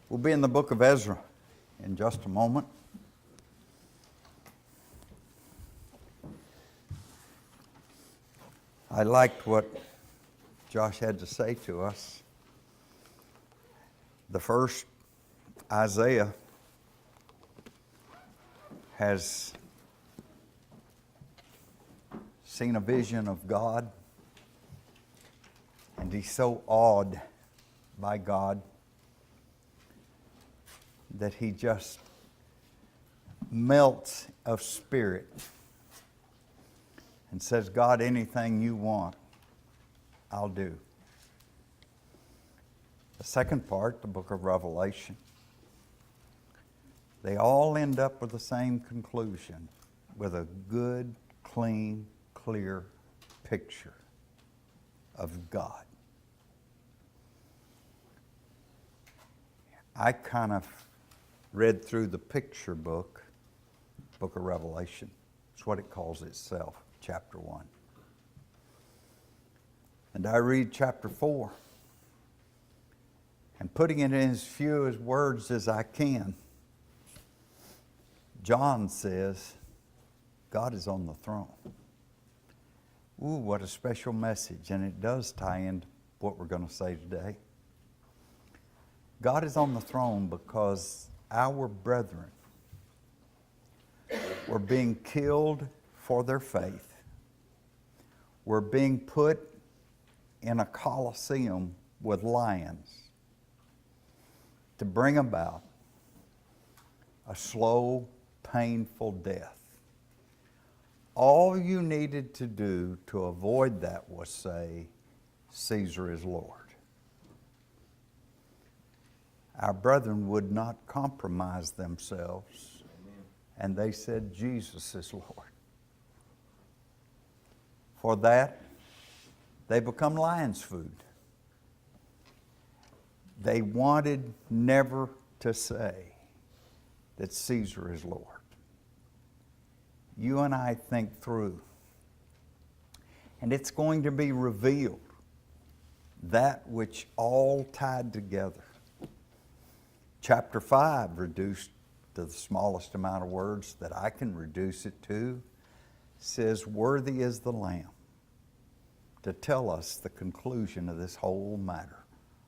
We'll be in the book of Ezra in just a moment. I liked what Josh had to say to us. The first, Isaiah, has seen a vision of God, and he's so awed by God that he just melts of spirit and says, God, anything you want, I'll do. The second part, the book of Revelation, they all end up with the same conclusion, with a good, clean, clear picture of God. I kind of read through the picture book of Revelation. It's what it calls itself, chapter 1. And I read chapter 4. And putting it in as few words as I can, John says, God is on the throne. Ooh, what a special message. And it does tie into what we're going to say today. God is on the throne because our brethren were being killed for their faith, were being put in a coliseum with lions to bring about a slow, painful death. All you needed to do to avoid that was say, Caesar is Lord. Our brethren would not compromise themselves, and they said, Jesus is Lord. For that, they become lion's food. They wanted never to say that Caesar is Lord. You and I think through, and it's going to be revealed, that which all tied together. Chapter 5, reduced to the smallest amount of words that I can reduce it to, says, worthy is the Lamb to tell us the conclusion of this whole matter,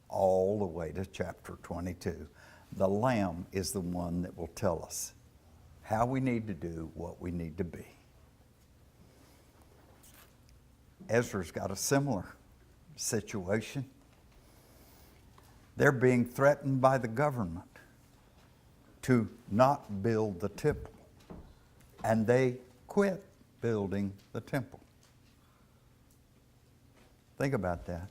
all the way to chapter 22. The Lamb is the one that will tell us how we need to do what we need to be. Ezra's got a similar situation. They're being threatened by the government to not build the temple. And they quit building the temple. Think about that.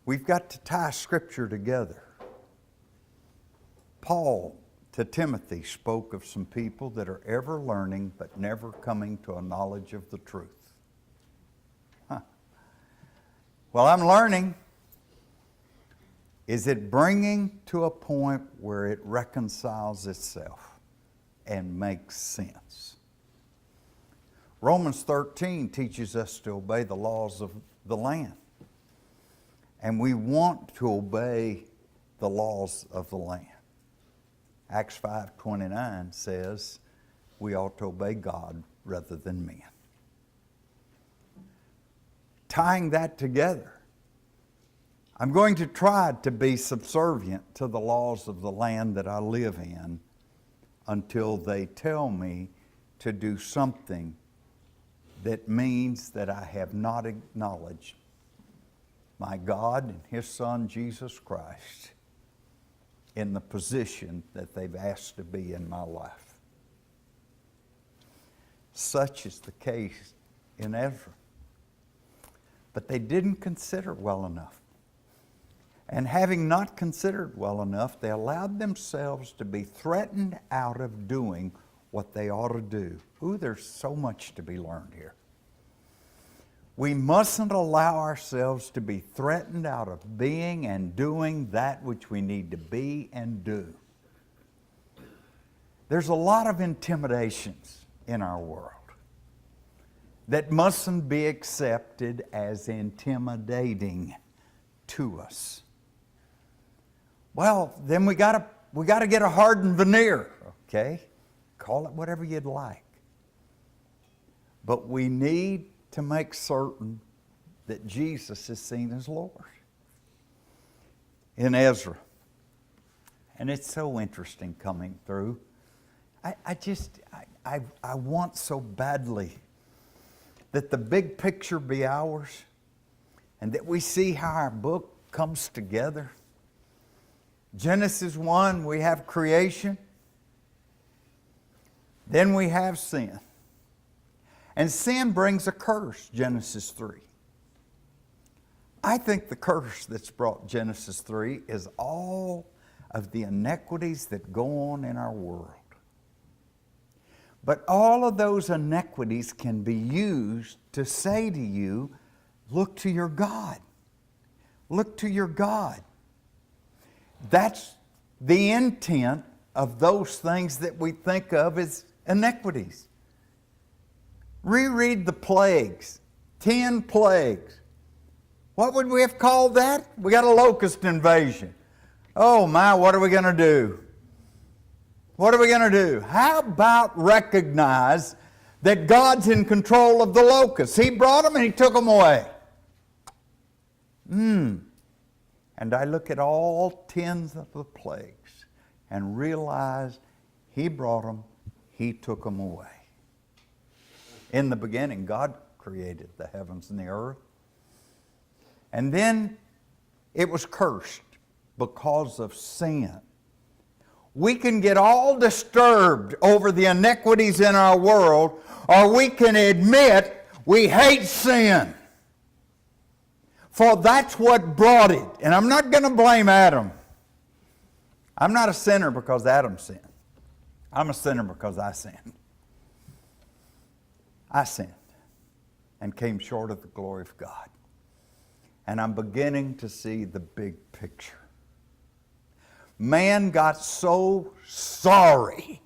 We've got to tie Scripture together. Paul to Timothy spoke of some people that are ever learning but never coming to a knowledge of the truth. Well, I'm learning. Is it bringing to a point where it reconciles itself and makes sense? Romans 13 teaches us to obey the laws of the land. And we want to obey the laws of the land. Acts 5:29 says we ought to obey God rather than men. Tying that together, I'm going to try to be subservient to the laws of the land that I live in until they tell me to do something that means that I have not acknowledged my God and His Son, Jesus Christ, in the position that they've asked to be in my life. Such is the case in Ezra. But they didn't consider well enough. And having not considered well enough, they allowed themselves to be threatened out of doing what they ought to do. Ooh, there's so much to be learned here. We mustn't allow ourselves to be threatened out of being and doing that which we need to be and do. There's a lot of intimidations in our world that mustn't be accepted as intimidating to us. Well, then we got to get a hardened veneer. Okay? Call it whatever you'd like. But we need to make certain that Jesus is seen as Lord. In Ezra. And it's so interesting coming through. I want so badly that the big picture be ours and that we see how our book comes together. Genesis 1, we have creation. Then we have sin. And sin brings a curse, Genesis 3. I think the curse that's brought Genesis 3 is all of the iniquities that go on in our world. But all of those iniquities can be used to say to you, look to your God. Look to your God. That's the intent of those things that we think of as iniquities. Reread the plagues, 10 plagues. What would we have called that? We got a locust invasion. Oh my, what are we going to do? What are we going to do? How about recognize that God's in control of the locusts? He brought them and He took them away. And I look at all 10 of the plagues and realize He brought them, He took them away. In the beginning, God created the heavens and the earth. And then it was cursed because of sin. We can get all disturbed over the iniquities in our world, or we can admit we hate sin. For that's what brought it. And I'm not going to blame Adam. I'm not a sinner because Adam sinned. I'm a sinner because I sinned. I sinned and came short of the glory of God. And I'm beginning to see the big picture. Man got so sorry.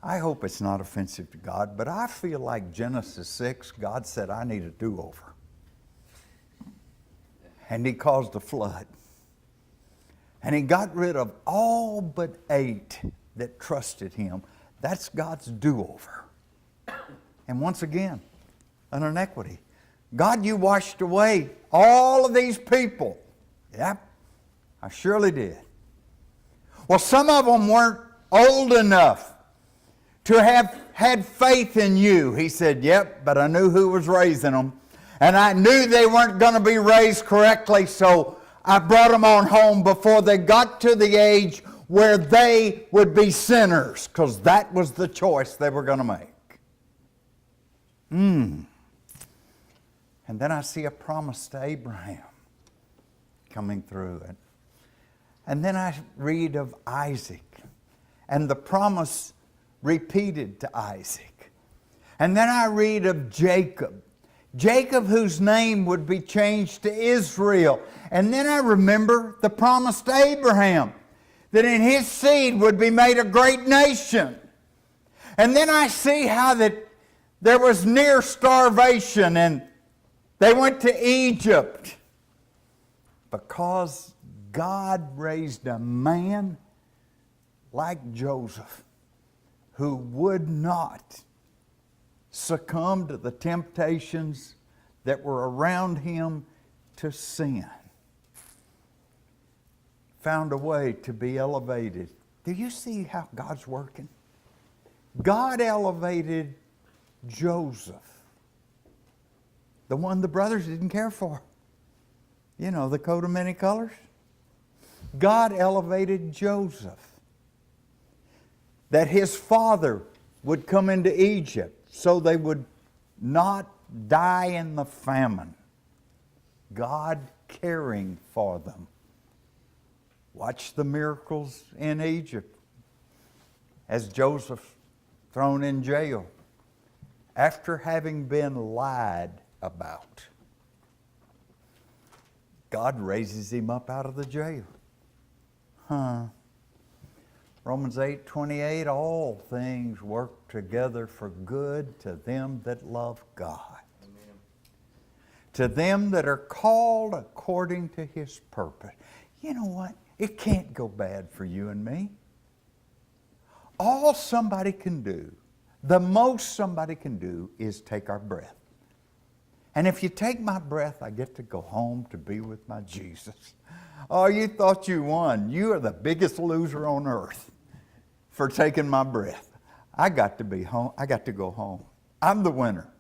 I hope it's not offensive to God, but I feel like Genesis 6, God said, I need a do-over. And He caused a flood. And He got rid of all but 8 that trusted Him. That's God's do-over. And once again, an iniquity. God, you washed away all of these people. Yep, I surely did. Well, some of them weren't old enough to have had faith in you. He said, yep, but I knew who was raising them. And I knew they weren't going to be raised correctly, so I brought them on home before they got to the age where they would be sinners, because that was the choice they were going to make. And then I see a promise to Abraham coming through it. And then I read of Isaac and the promise repeated to Isaac. And then I read of Jacob. Jacob, whose name would be changed to Israel. And then I remember the promise to Abraham, that in his seed would be made a great nation. And then I see how that there was near starvation and they went to Egypt because God raised a man like Joseph who would not succumb to the temptations that were around him to sin. Found a way to be elevated. Do you see how God's working? God elevated Joseph, the one the brothers didn't care for. You know, the coat of many colors. God elevated Joseph, that his father would come into Egypt so they would not die in the famine. God caring for them. Watch the miracles in Egypt as Joseph thrown in jail after having been lied about. God raises him up out of the jail. Romans 8:28, all things work together for good to them that love God. Amen. to them that are called according to His purpose. You know what? It can't go bad for you and me. All somebody can do, the most somebody can do, is take our breath. And if you take my breath, I get to go home to be with my Jesus. Oh, you thought you won. You are the biggest loser on earth for taking my breath. I got to be home. I got to go home. I'm the winner.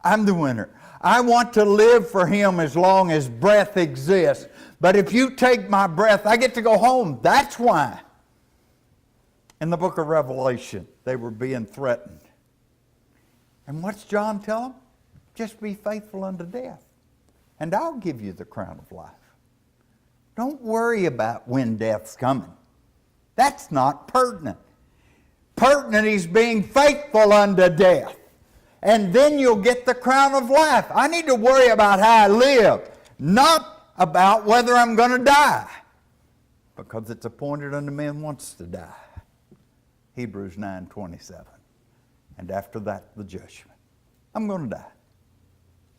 I'm the winner. I want to live for Him as long as breath exists. But if you take my breath, I get to go home. That's why. In the book of Revelation, they were being threatened. And what's John tell them? Just be faithful unto death, and I'll give you the crown of life. Don't worry about when death's coming. That's not pertinent. Pertinent is being faithful unto death. And then you'll get the crown of life. I need to worry about how I live, not about whether I'm going to die. Because it's appointed unto men once to die. Hebrews 9:27. And after that, the judgment. I'm going to die.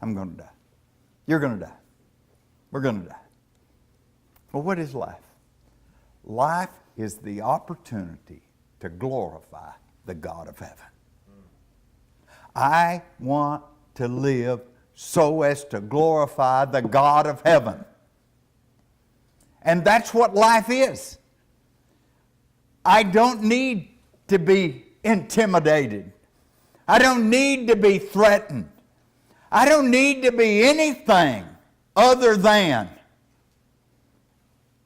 I'm going to die. You're going to die. We're going to die. Well, what is life? Life is the opportunity to glorify the God of heaven. I want to live so as to glorify the God of heaven. And that's what life is. I don't need to be intimidated. I don't need to be threatened. I don't need to be anything other than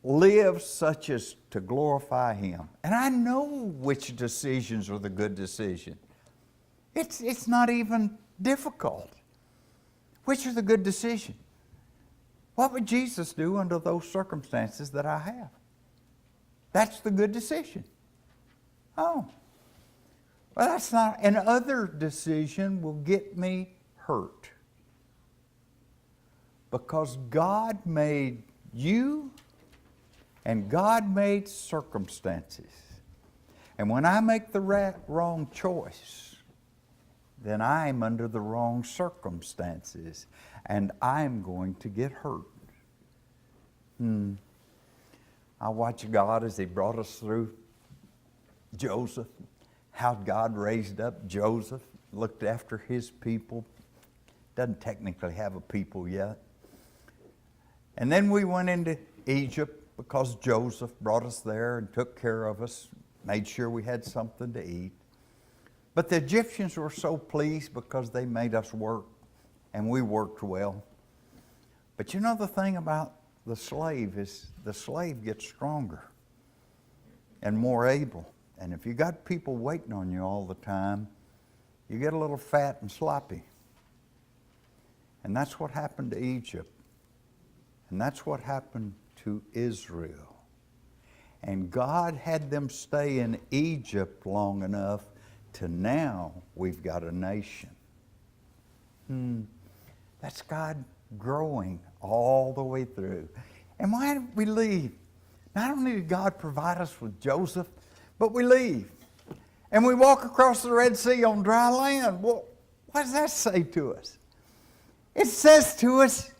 live such as to glorify Him. And I know which decisions are the good decision. It's not even difficult. Which are the good decision? What would Jesus do under those circumstances that I have? That's the good decision. Oh, well, that's not. Another decision will get me hurt. Because God made you and God made circumstances. And when I make the wrong choice, then I'm under the wrong circumstances and I'm going to get hurt. I watch God as He brought us through Joseph, how God raised up Joseph, looked after his people. Doesn't technically have a people yet. And then we went into Egypt because Joseph brought us there and took care of us, made sure we had something to eat. But the Egyptians were so pleased because they made us work, and we worked well. But you know the thing about the slave is the slave gets stronger and more able. And if you got people waiting on you all the time, you get a little fat and sloppy. And that's what happened to Egypt. And that's what happened to Israel. And God had them stay in Egypt long enough to now we've got a nation. That's God growing all the way through. And why did we leave? Not only did God provide us with Joseph, but we leave. And we walk across the Red Sea on dry land. Well, what does that say to us? It says to us,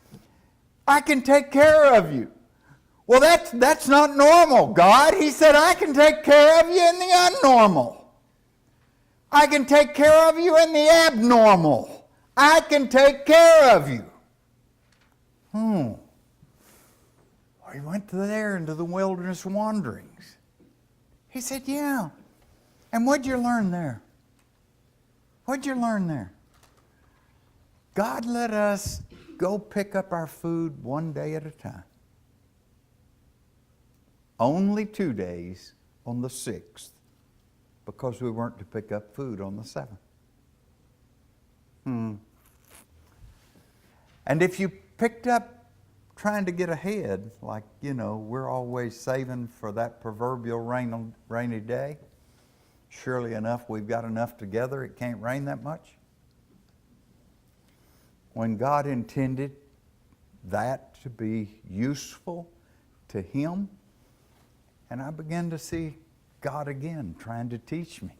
I can take care of you. Well, that's not normal, God. He said, I can take care of you in the abnormal. I can take care of you in the abnormal. I can take care of you. Well, he went there into the wilderness wanderings. He said, yeah. And what'd you learn there? What'd you learn there? God let us go pick up our food one day at a time. Only 2 days on the 6th, because we weren't to pick up food on the 7th. And if you picked up trying to get ahead, like, we're always saving for that proverbial rainy day, surely enough, we've got enough together, it can't rain that much. When God intended that to be useful to Him, and I began to see God again trying to teach me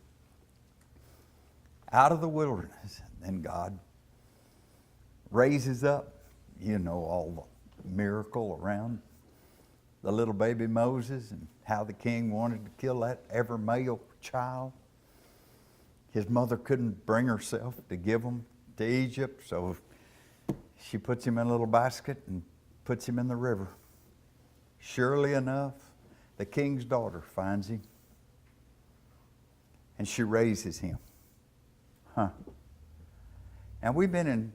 out of the wilderness. And God raises up, you know, all the miracle around the little baby Moses and how the king wanted to kill that every male child. His mother couldn't bring herself to give him to Egypt, so she puts him in a little basket and puts him in the river. Surely enough, the king's daughter finds him, and she raises him. Now, we've been in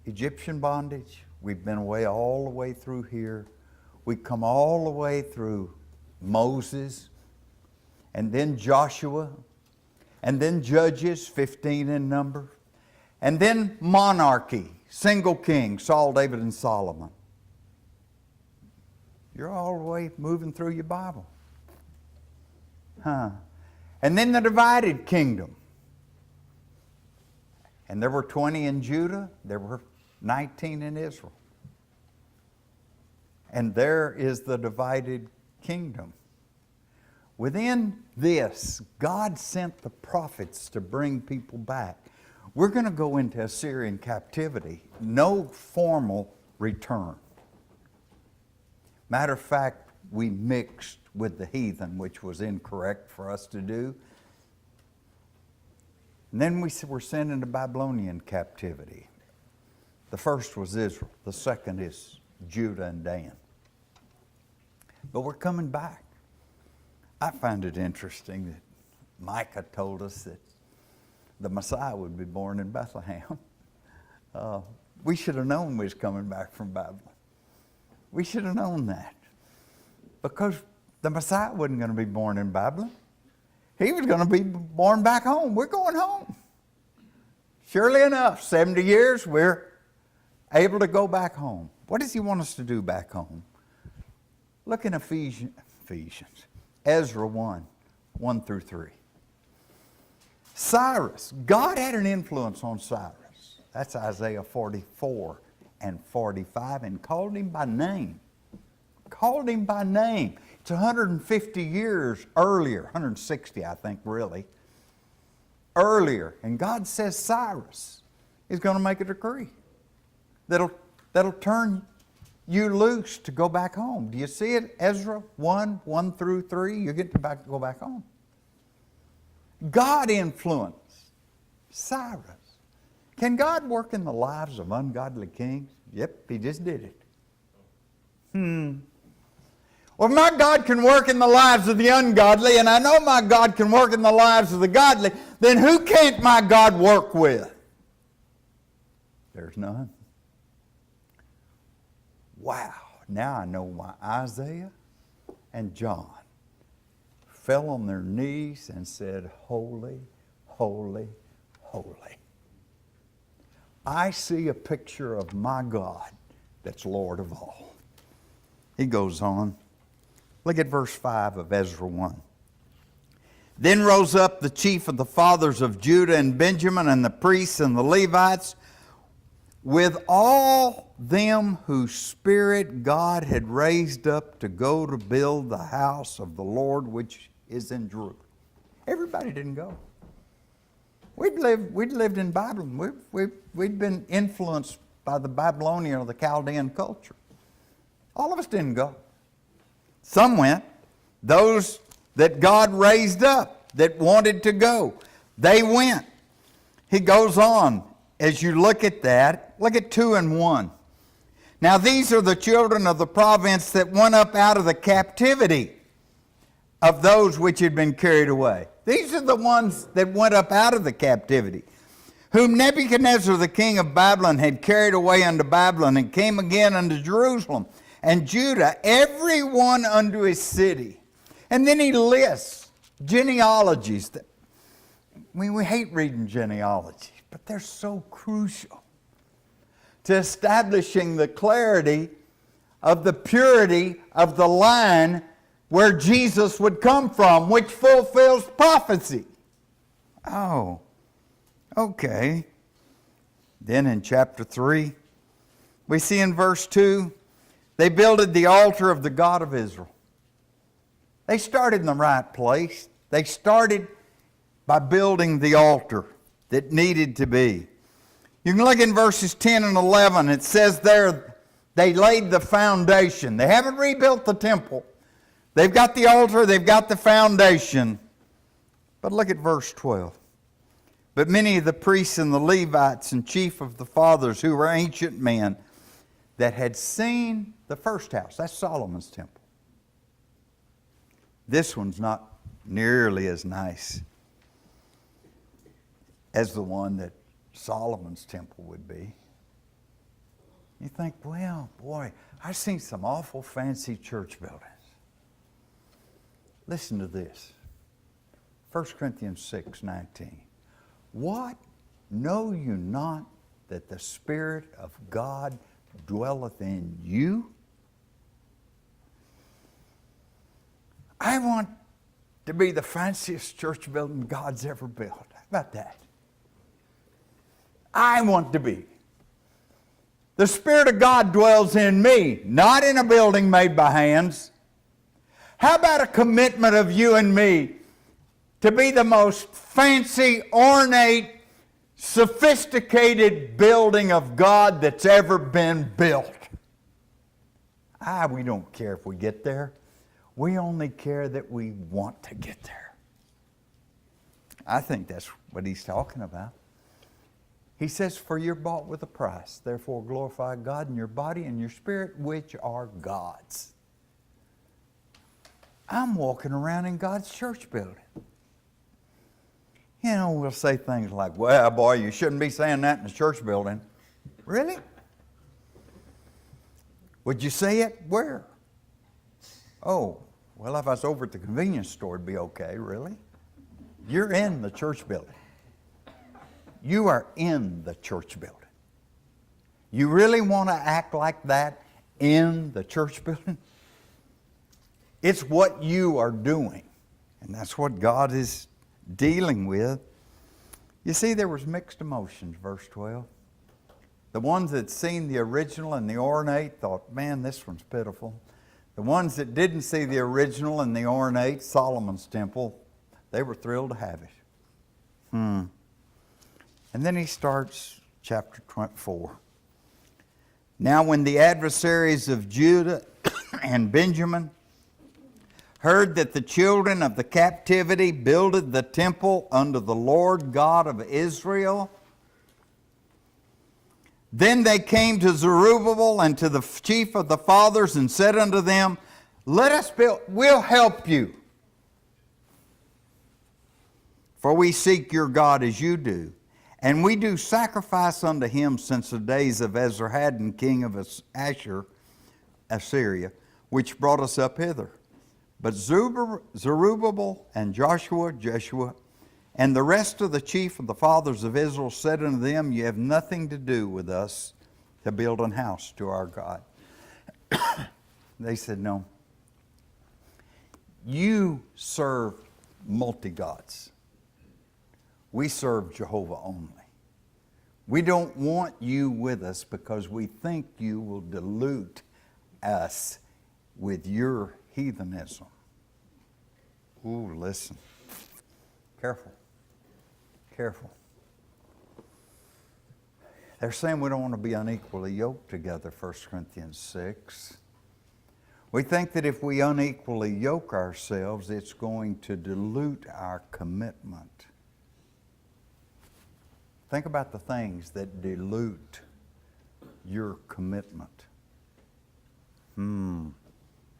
Egyptian bondage. We've been away all the way through here. We come all the way through Moses, and then Joshua, and then Judges, 15 in number, and then monarchy, single king, Saul, David, and Solomon. You're all the way moving through your Bible. And then the divided kingdom. And there were 20 in Judah, there were 19 in Israel. And there is the divided kingdom. Within this, God sent the prophets to bring people back. We're going to go into Assyrian captivity. No formal return. Matter of fact, we mixed with the heathen, which was incorrect for us to do. And then we were sent into Babylonian captivity. The first was Israel. The second is Judah and Dan. But we're coming back. I find it interesting that Micah told us that the Messiah would be born in Bethlehem. We should have known we was coming back from Babylon. We should have known that. Because the Messiah wasn't going to be born in Babylon. He was going to be born back home. We're going home. Surely enough, 70 years, we're able to go back home. What does he want us to do back home? Look in Ephesians, Ezra 1 through 3. Cyrus, God had an influence on Cyrus. That's Isaiah 44 and 45, and called him by name. Called him by name. It's 150 years earlier, 160 I think really, earlier. And God says Cyrus is going to make a decree that'll turn you loose to go back home. Do you see it? Ezra 1 through 3, you get to go back home. God influenced Cyrus. Can God work in the lives of ungodly kings? Yep, he just did it. Well, if my God can work in the lives of the ungodly, and I know my God can work in the lives of the godly, then who can't my God work with? There's none. Wow, now I know why Isaiah and John fell on their knees and said, holy, holy, holy. I see a picture of my God that's Lord of all. He goes on. Look at verse 5 of Ezra 1. Then rose up the chief of the fathers of Judah and Benjamin, and the priests and the Levites, with all them whose spirit God had raised up to go to build the house of the Lord which is in Jerusalem. Everybody didn't go. We'd lived in Babylon. We'd been influenced by the Babylonian or the Chaldean culture. All of us didn't go. Some went. Those that God raised up that wanted to go, they went. He goes on. As you look at that, look at 2 and 1. Now these are the children of the province that went up out of the captivity of those which had been carried away. These are the ones that went up out of the captivity, whom Nebuchadnezzar the king of Babylon had carried away unto Babylon, and came again unto Jerusalem and Judah, every one unto his city. And then he lists genealogies. We hate reading genealogies, but they're so crucial to establishing the clarity of the purity of the line where Jesus would come from, which fulfills prophecy. Oh, okay. Then in chapter 3, we see in verse 2, they builded the altar of the God of Israel. They started in the right place. They started by building the altar that needed to be. You can look in verses 10 and 11. It says there, they laid the foundation. They haven't rebuilt the temple. They've got the altar, they've got the foundation. But look at verse 12. But many of the priests and the Levites and chief of the fathers who were ancient men that had seen the first house, that's Solomon's temple. This one's not nearly as nice as the one that Solomon's temple would be. You think, well, boy, I've seen some awful fancy church buildings. Listen to this. 1 Corinthians 6:19. What? Know you not that the Spirit of God dwelleth in you? I want to be the fanciest church building God's ever built. How about that? I want to be. The Spirit of God dwells in me, not in a building made by hands. How about a commitment of you and me to be the most fancy, ornate, sophisticated building of God that's ever been built? We don't care if we get there. We only care that we want to get there. I think that's what he's talking about. He says, for you're bought with a price. Therefore glorify God in your body and your spirit, which are God's. I'm walking around in God's church building. You know, we'll say things like, well, boy, you shouldn't be saying that in a church building. Really? Would you say it? Where? Oh, well, if I was over at the convenience store, it'd be okay. Really? You're in the church building. You are in the church building. You really want to act like that in the church building? It's what you are doing. And that's what God is dealing with. You see, there was mixed emotions, verse 12. The ones that seen the original and the ornate thought, man, this one's pitiful. The ones that didn't see the original and the ornate, Solomon's temple, they were thrilled to have it. And then he starts chapter 24. Now when the adversaries of Judah and Benjamin heard that the children of the captivity builded the temple unto the Lord God of Israel, then they came to Zerubbabel and to the chief of the fathers and said unto them, let us build, we'll help you. For we seek your God as you do. And we do sacrifice unto him since the days of Ezra, king of Assyria, which brought us up hither. But Zerubbabel and Jeshua, and the rest of the chief of the fathers of Israel said unto them, you have nothing to do with us to build an house to our God. They said, no. You serve multi-gods. We serve Jehovah only. We don't want you with us because we think you will dilute us with your heathenism. Ooh, listen. Careful. Careful. They're saying we don't want to be unequally yoked together, 1 Corinthians 6. We think that if we unequally yoke ourselves, it's going to dilute our commitment. Think about the things that dilute your commitment.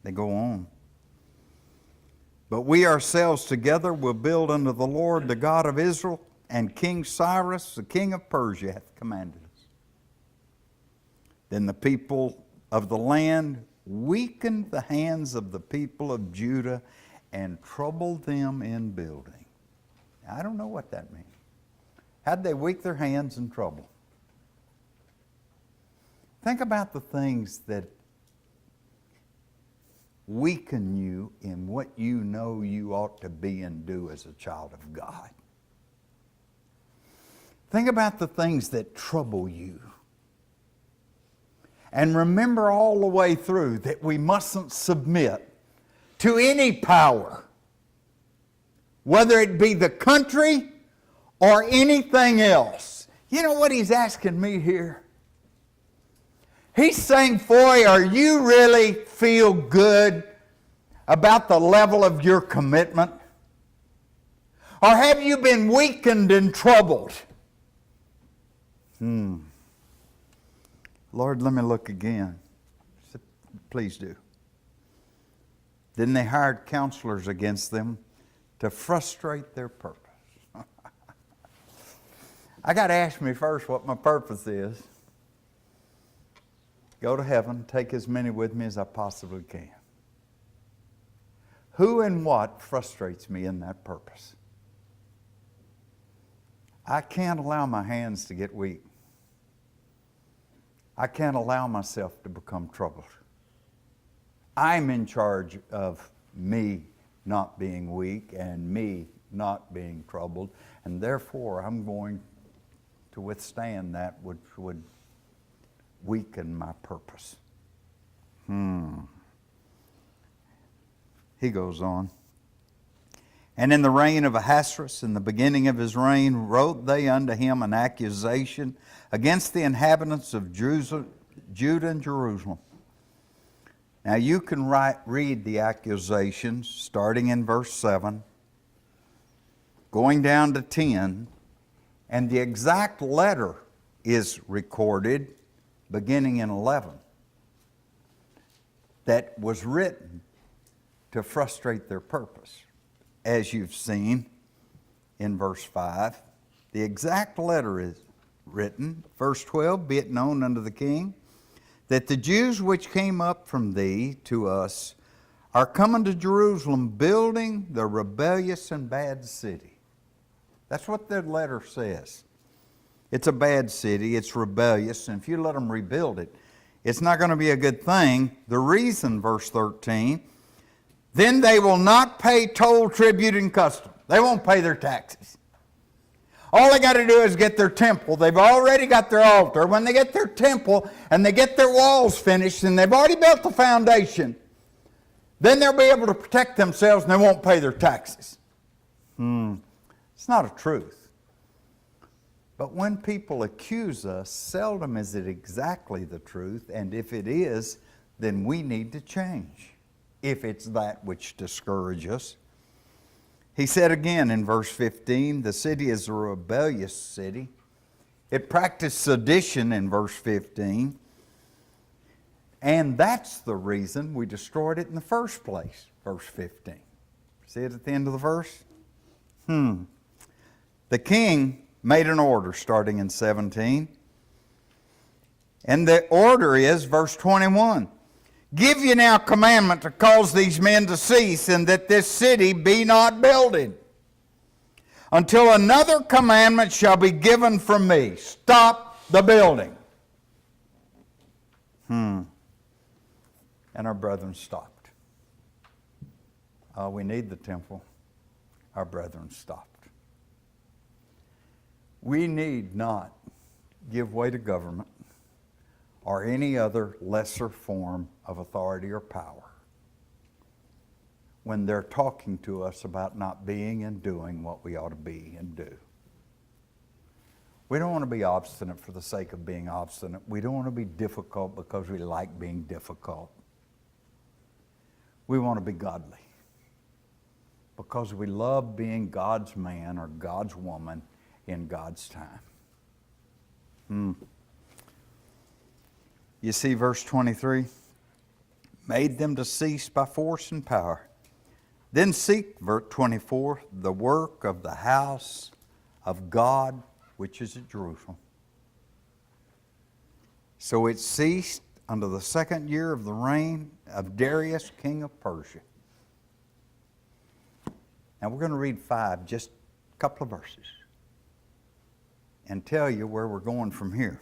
They go on. But we ourselves together will build unto the Lord, the God of Israel, and King Cyrus, the king of Persia, hath commanded us. Then the people of the land weakened the hands of the people of Judah and troubled them in building. Now, I don't know what that means. How'd they weak their hands in trouble? Think about the things that weaken you in what you know you ought to be and do as a child of God. Think about the things that trouble you. And remember all the way through that we mustn't submit to any power, whether it be the country or anything else. You know what he's asking me here? He's saying, Foy, are you really feel good about the level of your commitment? Or have you been weakened and troubled? Lord, let me look again. Please do. Then they hired counselors against them to frustrate their purpose. I got to ask me first what my purpose is. Go to heaven, take as many with me as I possibly can. Who and what frustrates me in that purpose? I can't allow my hands to get weak. I can't allow myself to become troubled. I'm in charge of me not being weak and me not being troubled, and therefore I'm going to withstand that which would weaken my purpose. He goes on. And in the reign of Ahasuerus, in the beginning of his reign, wrote they unto him an accusation against the inhabitants of Judah and Jerusalem. Now you can read the accusations starting in verse 7, going down to 10, and the exact letter is recorded beginning in 11 that was written to frustrate their purpose. As you've seen in verse 5, the exact letter is written. Verse 12, be it known unto the king that the Jews which came up from thee to us are coming to Jerusalem, building the rebellious and bad city. That's what the letter says. It's a bad city, it's rebellious, and if you let them rebuild it, it's not going to be a good thing. The reason, verse 13, then they will not pay toll, tribute, and custom. They won't pay their taxes. All they got to do is get their temple. They've already got their altar. When they get their temple and they get their walls finished and they've already built the foundation, then they'll be able to protect themselves and they won't pay their taxes. It's not a truth. But when people accuse us, seldom is it exactly the truth, and if it is, then we need to change, if it's that which discourages us. He said again in verse 15, the city is a rebellious city. It practiced sedition in verse 15, and that's the reason we destroyed it in the first place, verse 15. See it at the end of the verse? The king made an order starting in 17. And the order is, verse 21, give you now commandment to cause these men to cease, and that this city be not builded, until another commandment shall be given from me. Stop the building. And our brethren stopped. We need the temple. Our brethren stopped. We need not give way to government or any other lesser form of authority or power when they're talking to us about not being and doing what we ought to be and do. We don't want to be obstinate for the sake of being obstinate. We don't want to be difficult because we like being difficult. We want to be godly because we love being God's man or God's woman in God's time. You see verse 23? Made them to cease by force and power. Then seek, verse 24, the work of the house of God, which is at Jerusalem. So it ceased under the second year of the reign of Darius, king of Persia. Now we're going to read just a couple of verses, and tell you where we're going from here.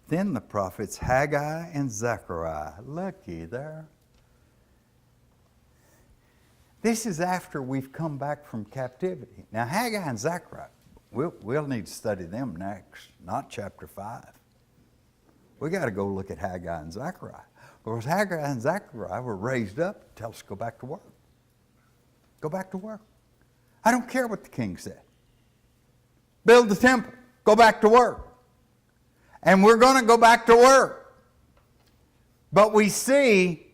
Then the prophets Haggai and Zechariah, looky there. This is after we've come back from captivity. Now Haggai and Zechariah, we'll need to study them next, not chapter 5. We got to go look at Haggai and Zechariah. Because Haggai and Zechariah were raised up to tell us to go back to work. Go back to work. I don't care what the king said. Build the temple. Go back to work. And we're going to go back to work. But we see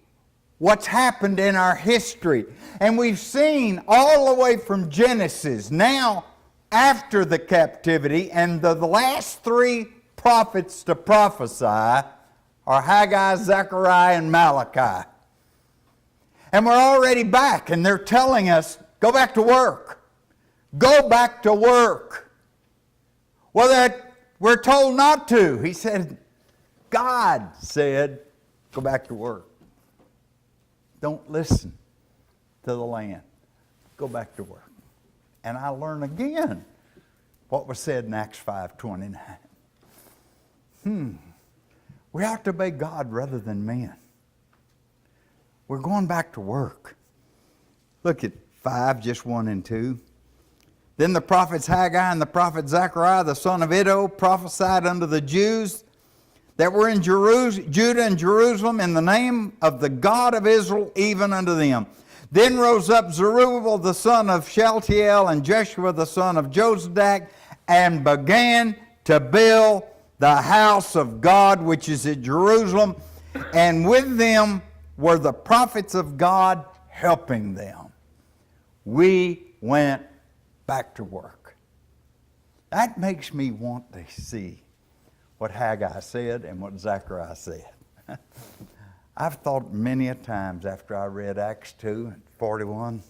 what's happened in our history. And we've seen all the way from Genesis, now after the captivity, and the last three prophets to prophesy are Haggai, Zechariah, and Malachi. And we're already back, and they're telling us, go back to work. Go back to work. Well, we're told not to. He said, God said, go back to work. Don't listen to the land. Go back to work. And I learn again what was said in Acts 5:29. We have to obey God rather than men. We're going back to work. Look at 5, just 1 and 2. Then the prophets Haggai and the prophet Zechariah, the son of Iddo, prophesied unto the Jews that were in Judah and Jerusalem in the name of the God of Israel, even unto them. Then rose up Zerubbabel the son of Shealtiel and Jeshua the son of Jozadak, and began to build the house of God which is at Jerusalem, and with them were the prophets of God helping them. We went back to work. That makes me want to see what Haggai said and what Zechariah said. I've thought many a times after I read Acts 2:41,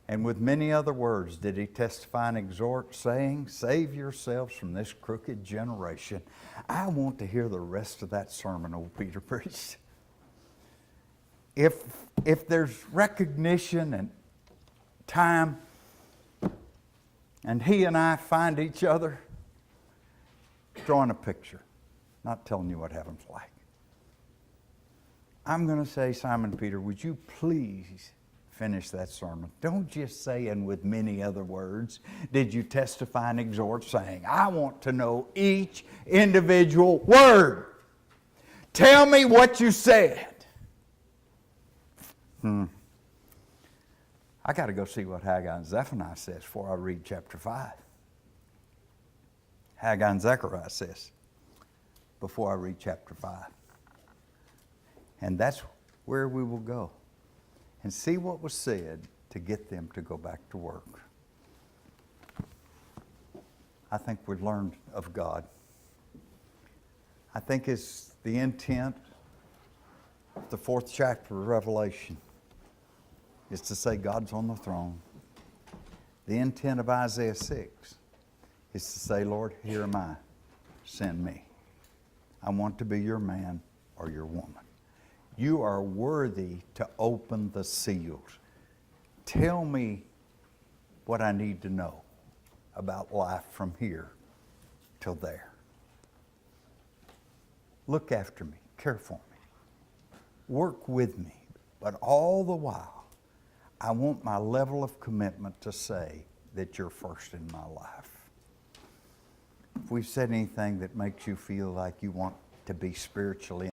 and with many other words did he testify and exhort, saying, save yourselves from this crooked generation. I want to hear the rest of that sermon old Peter preached. If there's recognition and time, and he and I find each other, drawing a picture, not telling you what heaven's like. I'm going to say, Simon Peter, would you please finish that sermon? Don't just say, and with many other words, did you testify and exhort, saying, I want to know each individual word. Tell me what you said. I got to go see what Haggai and Zephaniah says before I read chapter 5. Haggai and Zechariah says before I read chapter 5. And that's where we will go and see what was said to get them to go back to work. I think we learned of God. I think it's the intent of the 4th chapter of Revelation is to say God's on the throne. The intent of Isaiah 6 is to say, Lord, here am I, send me. I want to be your man or your woman. You are worthy to open the seals. Tell me what I need to know about life from here till there. Look after me, care for me, work with me, but all the while, I want my level of commitment to say that you're first in my life. If we've said anything that makes you feel like you want to be spiritually